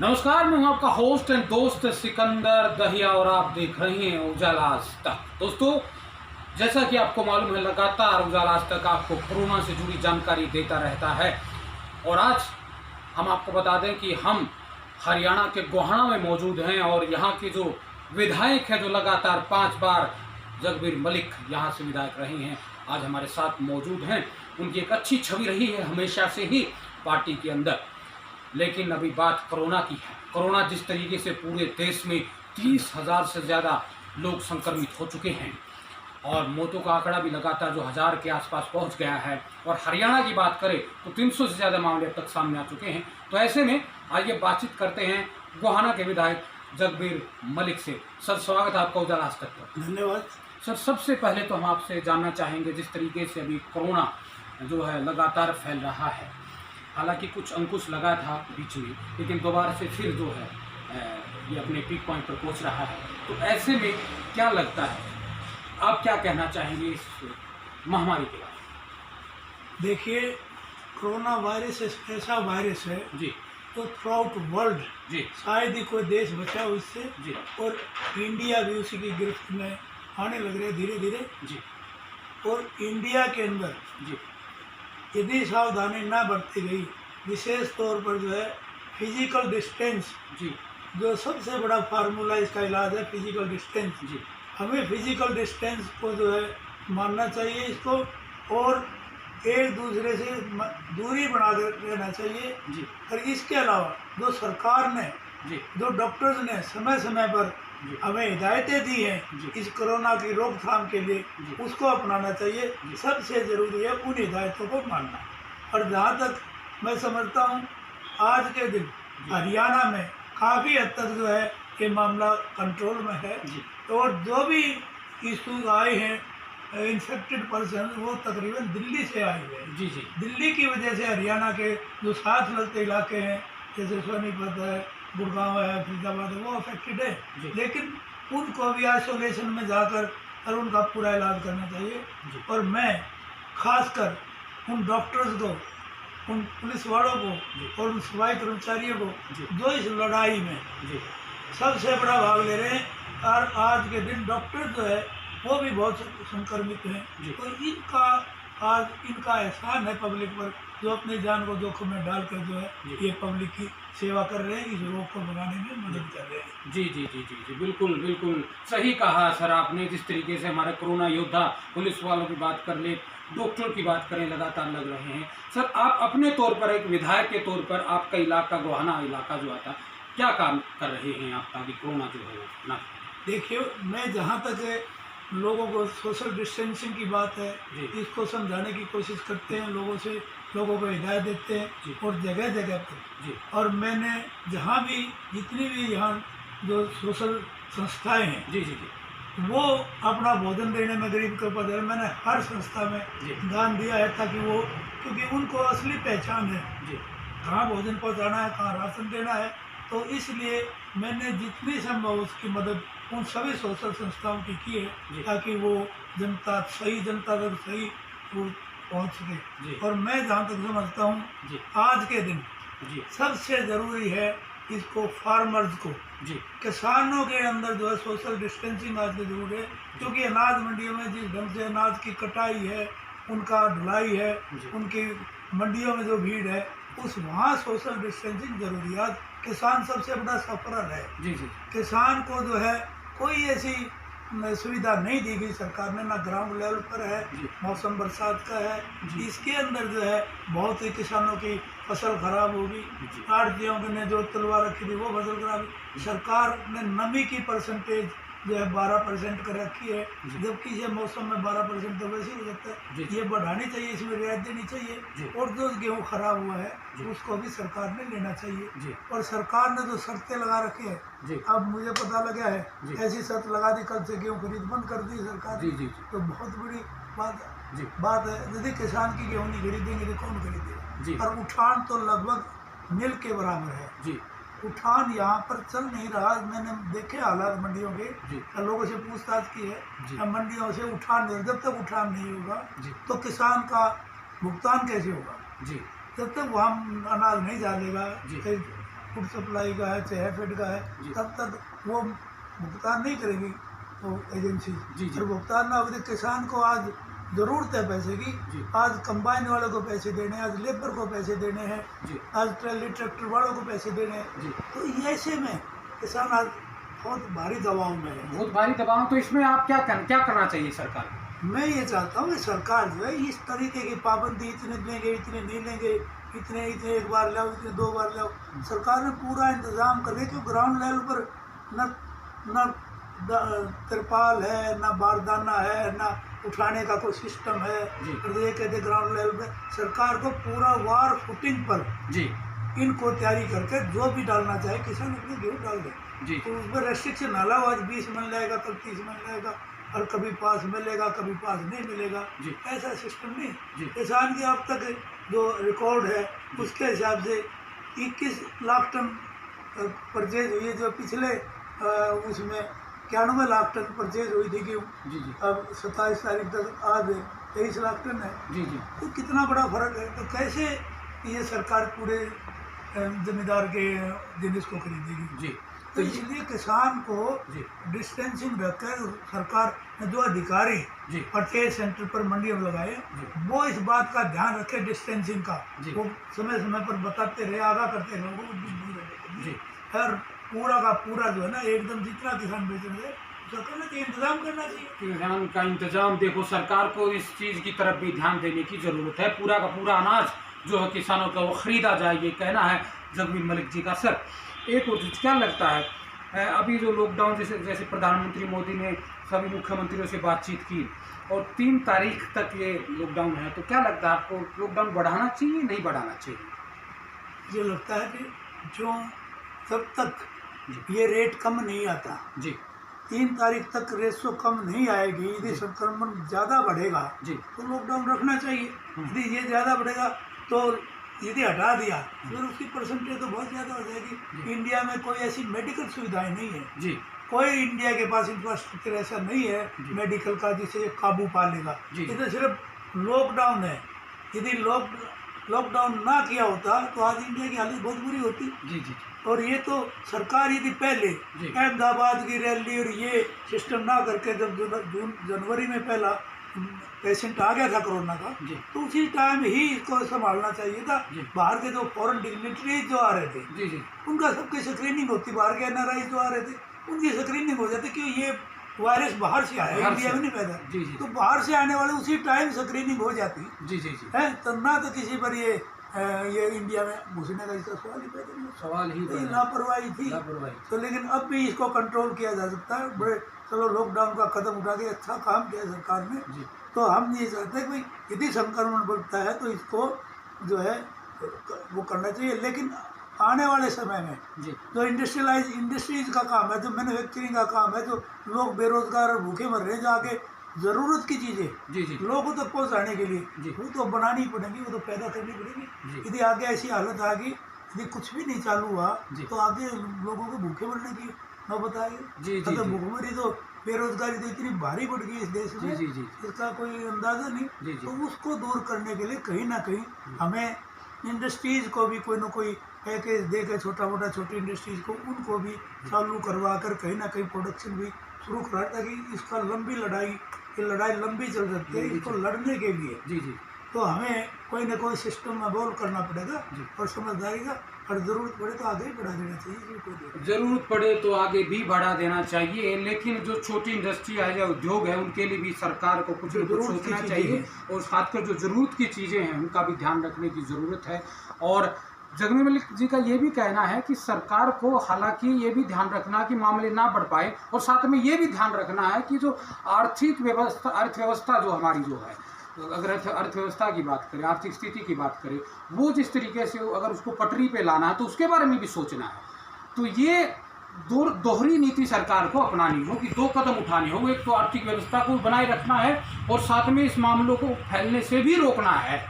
नमस्कार, मैं हूं आपका होस्ट एंड दोस्त सिकंदर दहिया और आप देख रहे हैं उजाला आज तक। दोस्तों, जैसा कि आपको मालूम है, लगातार उजाला आज तक आपको कोरोना से जुड़ी जानकारी देता रहता है। और आज हम आपको बता दें कि हम हरियाणा के गोहाना में मौजूद हैं और यहाँ के जो विधायक हैं, जो लगातार 5 बार जगबीर मलिक यहाँ से विधायक रहे हैं, आज हमारे साथ मौजूद हैं। उनकी एक अच्छी छवि रही है हमेशा से ही पार्टी के अंदर। लेकिन अभी बात कोरोना की है। कोरोना जिस तरीके से पूरे देश में 30,000 से ज़्यादा लोग संक्रमित हो चुके हैं और मौतों का आंकड़ा भी लगातार जो 1000 के आसपास पहुंच गया है, और हरियाणा की बात करें तो 300 से ज़्यादा मामले अब तक सामने आ चुके हैं। तो ऐसे में आइए बातचीत करते हैं गोहाना के विधायक जगबीर मलिक से। सर, स्वागत है आपका उजाला आज तक पर। धन्यवाद सर, सबसे पहले तो हम आपसे जानना चाहेंगे, जिस तरीके से अभी कोरोना जो है लगातार फैल रहा है, हालांकि कुछ अंकुश लगा था बीच में, लेकिन दोबारा से फिर जो है ये अपने पीक पॉइंट पर पहुंच रहा है। तो ऐसे में क्या लगता है, आप क्या कहना चाहेंगे इस महामारी के बारे में? देखिए, कोरोना वायरस ऐसा वायरस है जी तो थ्रू आउट वर्ल्ड जी शायद ही कोई देश बचा हो इससे, जी और इंडिया भी उसी की गिरफ्त में आने लग रहे धीरे धीरे। जी और इंडिया के अंदर जी यदि सावधानी ना बरती गई, विशेष तौर पर जो है फिजिकल डिस्टेंस, जी जो सबसे बड़ा फार्मूला इसका इलाज है फिजिकल डिस्टेंस। जी हमें फिजिकल डिस्टेंस को जो है मानना चाहिए इसको, और एक दूसरे से दूरी बना रहना चाहिए। जी और इसके अलावा जो सरकार ने, जी जो डॉक्टर्स ने समय समय पर जी हमें हिदायतें दी हैं जी। इस कोरोना की रोकथाम के लिए, जी। उसको अपनाना चाहिए। जी। सबसे ज़रूरी है उन हिदायतों को मानना। और जहाँ तक मैं समझता हूँ, आज के दिन हरियाणा में काफ़ी हद तक जो है ये मामला कंट्रोल में है। जी। और जो भी इशूज आए हैं इन्फेक्टेड पर्सन, वो तकरीबन दिल्ली से आए हुए हैं। जी जी दिल्ली की वजह से हरियाणा के जो साथ लगते इलाके हैं, जैसे सोनीपत है, गुड़गांव है, फरीदाबाद है, वो अफेक्टेड है। जी। लेकिन उनको भी आइसोलेशन में जाकर और उनका पूरा इलाज करना चाहिए। जी। और मैं खासकर उन डॉक्टर्स को, उन पुलिस वालों जी। को और उन सफाई कर्मचारियों जी। को जो इस लड़ाई में जी सबसे बड़ा भाग ले रहे हैं, और आज के दिन डॉक्टर जो है वो भी बहुत संक्रमित हैं। जी। तो इनका एहसान है पब्लिक पर, जो अपनी जान को जोखिम में डालकर जो है जी। ये पब्लिक की सेवा कर रहे हैं, इस रोग को भगाने में मदद कर रहे हैं। जी जी जी जी जी बिल्कुल बिल्कुल सही कहा सर आपने। जिस तरीके से हमारे कोरोना योद्धा, पुलिस वालों की बात कर ले, डॉक्टर की बात करें, लगातार लग रहे हैं। सर, आप अपने तौर पर, एक विधायक के तौर पर, आपका इलाका गोहाना इलाका जो आता, क्या काम कर रहे हैं आप ताकि कोरोना जो है ना? देखिए, मैं जहाँ तक लोगों को सोशल डिस्टेंसिंग की बात है, जी। इसको समझाने की कोशिश करते हैं, लोगों को हिदायत देते जी। हैं, और जगह जगह पर। जी और मैंने जहाँ भी, जितनी भी यहाँ जो सोशल संस्थाएं हैं, जी जी जी वो अपना भोजन देने में गरीब के ऊपर दे रहे हैं। मैंने हर संस्था में जी। दान दिया है, ताकि वो, क्योंकि उनको असली पहचान है जी कहाँ भोजन पहुँचाना है, कहाँ राशन देना है। तो इसलिए मैंने जितनी संभव उसकी मदद उन सभी सोशल संस्थाओं की जी। है, ताकि वो जनता तक सही वो पहुँच जी। सके। और मैं जहाँ तक समझता हूँ, जी आज के दिन जी सबसे ज़रूरी है इसको फार्मर्स को, जी किसानों के अंदर जो है सोशल डिस्टेंसिंग आज की जरूरत है। क्योंकि अनाज मंडियों में जिस ढंग से अनाज की कटाई है, उनका ढुलाई है, जी। उनकी मंडियों में जो भीड़ है, उस वहाँ सोशल डिस्टेंसिंग जरूरी है। आज किसान सबसे बड़ा सफरर है। जी जी किसान को जो है कोई ऐसी सुविधा नहीं दी गई सरकार ने, ना ग्राउंड लेवल पर है। जी। मौसम बरसात का है, जी। इसके अंदर जो है बहुत ही किसानों की फसल खराब होगी। जी। आड़तियों ने जो तलवार रखी थी वो फसल खराब। सरकार ने नमी की परसेंटेज जो है 12% कर रखी है, जी। जबकि ये मौसम में 12% तो वैसे ही हो सकता जी। है। ये बढ़ानी चाहिए, इसमें रियायत देनी जी। चाहिए। और जो गेहूँ खराब हुआ है जी। उसको भी सरकार ने लेना चाहिए। जी। और सरकार ने जो शर्तें लगा रखी है, जी। अब मुझे पता लगा है, जी। ऐसी शर्त लगा दी, कल से गेहूँ खरीद बंद कर दी सरकार जी ने। जी जी तो बहुत बड़ी जी बात है। यदि किसान की गेहूँ नहीं खरीदेंगे तो कौन जी। खरीदेगा? और उठान तो लगभग नील के बराबर है। जी उठान यहाँ पर चल नहीं रहा। मैंने देखे हालात मंडियों के, जी लोगों से पूछताछ की जी। है, मंडियों से उठान नहीं, जब तक उठान नहीं होगा जी तो किसान का भुगतान कैसे होगा? जी जब तक वहाँ अनाज नहीं डालेगा, जी। फूड सप्लाई का है, चाहे फेड का है, जी। तब तक वो भुगतान नहीं करेगी वो एजेंसी। जी, जी। और भुगतान ना होगी तो किसान को आज ज़रूरत है पैसे की। जी। आज कंबाइन वालों को पैसे देने हैं, आज लेबर को पैसे देने हैं, जी। आज ट्रैली ट्रैक्टर वालों को पैसे देने हैं। जी। तो ये ऐसे में किसान आज बहुत भारी दबाव में है। बहुत भारी दबाव। तो इसमें आप क्या करना चाहिए सरकार को? मैं ये चाहता हूँ कि सरकार जो है इस तरीके की पाबंदी, इतने लेंगे, इतने नहीं लेंगे, इतने इतने एक बार लाओ, इतने 2 बार लाओ, सरकार ने पूरा इंतजाम करके, क्यों ग्राउंड लेवल पर न न तिरपाल है, न बारदाना है, न उठाने का कोई सिस्टम है। जी। और ये कहते ग्राउंड लेवल पर सरकार को पूरा वार फुटिंग पर जी। इनको तैयारी करके जो भी डालना चाहे किसान अपने गेहूँ डाल दे। जी। तो उसमें रेस्ट्रिक्शन ना लाओ, आज 20 मिल जाएगा, कल 30 मिल जाएगा, और कभी पास मिलेगा, कभी पास नहीं मिलेगा। जी। ऐसा सिस्टम नहीं। जी। किसान की अब तक जो रिकॉर्ड है उसके हिसाब से 21 लाख टन परचेज हुई है, जो पिछले उसमें 91 लाख टन परचेज हुई थी। कि जी। जी। अब 27 तारीख तक आज 23 लाख टन है। जी। जी। तो कितना बड़ा फर्क है। तो कैसे ये सरकार पूरे जमींदार के जिनिस को खरीदेगी? जी। तो इसलिए किसान को जी। डिस्टेंसिंग रखकर सरकार ने जो अधिकारी जी। परचेज सेंटर पर मंडी में लगाए, वो इस बात का ध्यान रखे डिस्टेंसिंग का। जी। वो समय समय पर बताते रहे, आगाह करते रहे लोगों को, दूर रहे। जी। और पूरा का पूरा जो है ना, एकदम जितना किसान बेच रहे उसका करना चाहिए, इंतजाम करना चाहिए। किसान का इंतजाम, देखो सरकार को इस चीज़ की तरफ भी ध्यान देने की ज़रूरत है। पूरा का पूरा अनाज जो है किसानों का वो ख़रीदा जाए, ये कहना है जगमीर मलिक जी का। सर, एक और चीज़ क्या लगता है, अभी जो लॉकडाउन जैसे प्रधानमंत्री मोदी ने सभी मुख्यमंत्रियों से बातचीत की और 3 तारीख तक ये लॉकडाउन है, तो क्या लगता है आपको, लॉकडाउन बढ़ाना चाहिए नहीं बढ़ाना चाहिए? मुझे लगता है कि जो जब तक ये रेट कम नहीं आता, जी। 3 तारीख तक रेशो कम नहीं आएगी, यदि संक्रमण ज़्यादा बढ़ेगा जी। तो लॉकडाउन रखना चाहिए। यदि ये ज़्यादा बढ़ेगा तो यदि हटा दिया फिर उसकी परसेंटेज तो बहुत ज़्यादा हो जाएगी। इंडिया में कोई ऐसी मेडिकल सुविधाएं नहीं है। जी। कोई इंडिया के पास इंफ्रास्ट्रक्चर ऐसा नहीं है मेडिकल का जिसे काबू पा लेगा। जी। इधर सिर्फ लॉकडाउन है। यदि लॉकडाउन ना किया होता तो आज इंडिया की हालत बहुत बुरी होती। जी। जी। और ये तो सरकार यदि पहले जी। अहमदाबाद की रैली और ये सिस्टम ना करके, जब जनवरी में पहला पेशेंट आ गया था कोरोना का, जी। तो उसी टाइम ही इसको संभालना चाहिए था। जी। बाहर के जो फॉरेन डिग्नेटरीज जो आ रहे थे, जी। जी। उनका सबकी स्क्रीनिंग होती। बाहर के NRI जो आ रहे थे उनकी स्क्रीनिंग हो जाती, क्यों ये वायरस बाहर से आया, बाहर इंडिया से। में नहीं पैदा। जी। जी। तो बाहर से आने वाले उसी टाइम स्क्रीनिंग हो जाती जी। जी। जी। है, तो ना तो किसी पर ये इंडिया में घुसने का इसका सवाल ही पैदा नहीं होता। सवाल ही तो ये बड़ा। लापरवाही थी। लापरवाही। तो लेकिन अब भी इसको कंट्रोल किया जा सकता है। बड़े चलो लॉकडाउन का कदम उठा के अच्छा काम किया सरकार ने। जी। तो हम ये चाहते हैं कि भाई यदि संक्रमण बढ़ता है तो इसको जो है वो करना चाहिए। लेकिन आने वाले समय में जी। जो इंडस्ट्रीज का काम है, जो मैन्युफैक्चरिंग का काम है, जो लोग बेरोजगार और भूखे मर रहे हैं, जो आगे ज़रूरत की चीज़ें जी। जी। लोगों तक पहुंचाने के लिए, जी। वो तो बनानी पड़ेगी, वो तो पैदा करनी जी। पड़ेगी। यदि आगे ऐसी हालत आ गई, यदि कुछ भी नहीं चालू हुआ जी। तो आगे लोगों को भूखे मरने की नौबत आएगी। जी। जी। तो जी। भूखमरी तो बेरोजगारी तो इतनी भारी बढ़ गई इस देश में, जी। जी। इसका कोई अंदाज़ा नहीं। जी। जी। तो उसको दूर करने के लिए कहीं ना कहीं हमें इंडस्ट्रीज़ को भी कोई ना कोई पैकेज दे के, छोटी इंडस्ट्रीज़ को उनको भी चालू करवा कर कहीं ना कहीं प्रोडक्शन भी शुरू करा, ताकि इसका लंबी लड़ाई, ये लड़ाई लंबी चल सकती है। इसको लड़ने के लिए जी। जी। तो हमें कोई ना कोई सिस्टम अवॉल्व करना पड़ेगा जी। और समझदारी का, और ज़रूरत पड़े तो आगे ही बढ़ा देना चाहिए। इसमें कोई दिक्कत नहीं। ज़रूरत पड़े तो आगे भी बढ़ा देना चाहिए, लेकिन जो छोटी इंडस्ट्री है या उद्योग है उनके लिए भी सरकार को कुछ न कुछ ज़रूरत की सोचना चीज़ें चाहिए। हैं। और खासकर जो ज़रूरत की चीज़ें हैं उनका भी ध्यान रखने की ज़रूरत है। और जगमीर मलिक जी का ये भी कहना है कि सरकार को हालांकि ये भी ध्यान रखना कि मामले ना बढ़ पाए, और साथ में ये भी ध्यान रखना है कि जो अर्थव्यवस्था जो हमारी जो है, अगर अर्थव्यवस्था की बात करें, आर्थिक स्थिति की बात करें, वो जिस तरीके से अगर उसको पटरी पे लाना है तो उसके बारे में भी सोचना है। तो ये दोहरी नीति सरकार को अपनानी होगी, 2 कदम उठाने होंगे। एक तो आर्थिक व्यवस्था को बनाए रखना है और साथ में इस मामलों को फैलने से भी रोकना है।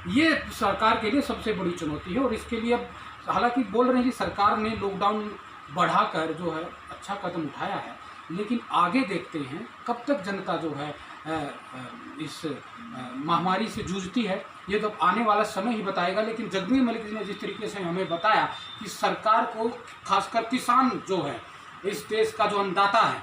ये सरकार के लिए सबसे बड़ी चुनौती है। और इसके लिए अब हालांकि बोल रहे हैं कि सरकार ने लॉकडाउन बढ़ाकर जो है अच्छा कदम उठाया है, लेकिन आगे देखते हैं कब तक जनता जो है इस महामारी से जूझती है, ये तो आने वाला समय ही बताएगा। लेकिन जगबीर मलिक जी ने जिस तरीके से हमें बताया कि सरकार को, खासकर किसान जो है, इस देश का जो अन्नदाता है,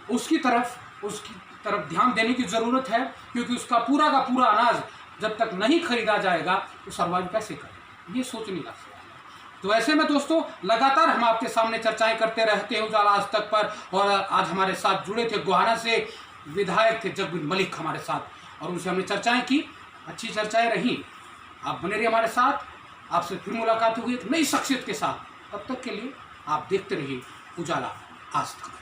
उसकी तरफ ध्यान देने की ज़रूरत है, क्योंकि उसका पूरा का पूरा अनाज जब तक नहीं खरीदा जाएगा तो सर्वाइव कैसे करें, ये सोचने का सवाल है। तो ऐसे में दोस्तों लगातार हम आपके सामने चर्चाएं करते रहते हैं उजाला आज तक पर, और आज हमारे साथ जुड़े थे गोहाना से विधायक थे जगबीर मलिक हमारे साथ, और उनसे हमने चर्चाएं की, अच्छी चर्चाएं रही। आप बने रहिए हमारे साथ, आपसे फिर मुलाकात होगी एक नई शख्सियत के साथ। तब तक के लिए आप देखते रहिए उजाला आज तक।